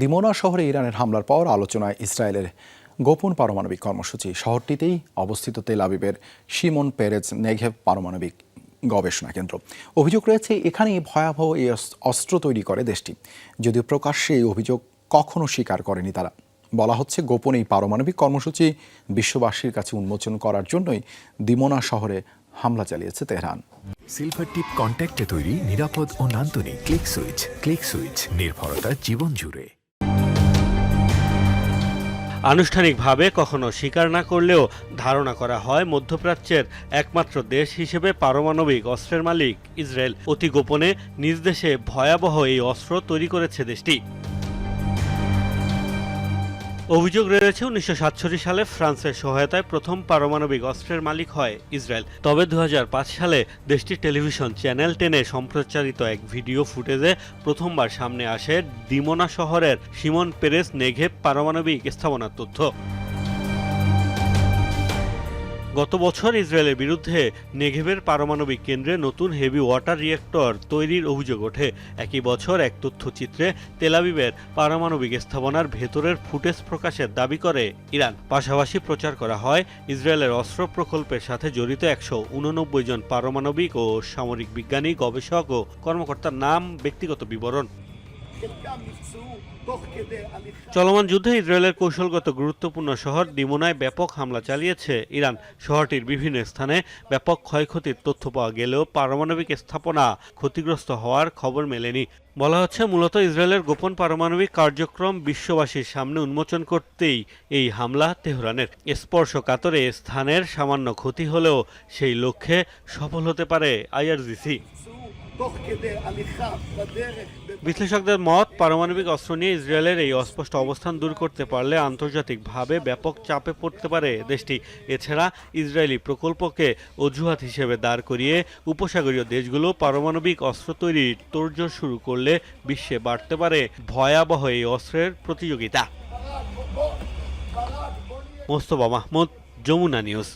Dimona শহরে ইরানের হামলার পর আলোচনায় ইসরায়েলের গোপন পারমাণবিক কর্মসূচি। শহরটিতেই অবস্থিত তেল আবিবের শিমন পেরেজ নেঘেভ পারমাণবিক গবেষণা কেন্দ্র। অভিযোগ রয়েছে এখানেই ভয়াবহ এই অস্ত্র তৈরি করে দেশটি, যদিও প্রকাশ্যে এই অভিযোগ কখনো স্বীকার করেনি তারা। বলা হচ্ছে গোপন এই পারমাণবিক কর্মসূচি বিশ্ববাসীর কাছে উন্মোচন করার জন্যই দিমোনা শহরে হামলা চালিয়েছে তেহরান। সিলভার টিপ কন্ট্যাক্টে তৈরি নিরাপদ ও নান্দনিক ক্লিক সুইচ নির্ভরতা জীবন জুড়ে। আনুষ্ঠানিকভাবে কখনো স্বীকার না করলেও ধারণা করা হয় মধ্যপ্রাচ্যের একমাত্র দেশ হিসেবে পারমাণবিক অস্ত্রের মালিক ইসরায়েল অতি গোপনে নিজ দেশে ভয়াবহ এই অস্ত্র তৈরি করেছে দেশটি। অভিযোগ রয়েছে 1947 সালে ফ্রান্সের সহায়তায় প্রথম পারমাণবিক অস্ত্রের মালিক হয় ইসরায়েল। তবে 2005 সালে দেশটির টেলিভিশন চ্যানেল 10-এ সম্প্রচারিত এক ভিডিও ফুটেজে প্রথমবার সামনে আসে দিমোনা শহরের শিমন পেরেজ নেঘেভ পারমাণবিক স্থাপনার তথ্য। গত বছর ইসরায়েলের বিরুদ্ধে নেঘেভের পারমাণবিক কেন্দ্রে নতুন হেভি ওয়াটার রিয়েক্টর তৈরির অভিযোগ ওঠে। একই বছর এক তথ্যচিত্রে তেল আবিবের পারমাণবিক স্থাপনার ভেতরের ফুটেজ প্রকাশের দাবি করে ইরান। পাশাপাশি প্রচার করা হয় ইসরায়েলের অস্ত্র প্রকল্পের সাথে জড়িত 189 জন পারমাণবিক ও সামরিক বিজ্ঞানী, গবেষক ও কর্মকর্তার নাম, ব্যক্তিগত বিবরণ। চলমান যুদ্ধে ইসরায়েলের কৌশলগত গুরুত্বপূর্ণ শহর দিমোনায় ব্যাপক হামলা চালিয়েছে ইরান। শহরটির বিভিন্ন স্থানে ব্যাপক ক্ষয়ক্ষতির তথ্য পাওয়া গেলেও পারমাণবিক স্থাপনা ক্ষতিগ্রস্ত হওয়ার খবর মেলেনি। বলা হচ্ছে মূলত ইসরায়েলের গোপন পারমাণবিক কার্যক্রম বিশ্ববাসীর সামনে উন্মোচন করতেই এই হামলা তেহরানের। স্পর্শকাতর এ স্থানের সামান্য ক্ষতি হলেও সেই লক্ষ্যে সফল হতে পারে আইআরজিসি। বিশ্লেষকদের মত, পারমাণবিক অস্ত্র নিয়ে ইসরায়েলের এই অস্পষ্ট অবস্থান দূর করতে পারলে আন্তর্জাতিকভাবে ব্যাপক চাপে পড়তে পারে দেশটি। এছাড়া ইসরায়েলি প্রকল্পকে অজুহাত হিসেবে দাঁড় করিয়ে উপসাগরীয় দেশগুলো পারমাণবিক অস্ত্র তৈরির তোড়জোড় শুরু করলে বিশ্বে বাড়তে পারে ভয়াবহ এই অস্ত্রের প্রতিযোগিতা। মোস্তফা মাহমুদ, যমুনা নিউজ।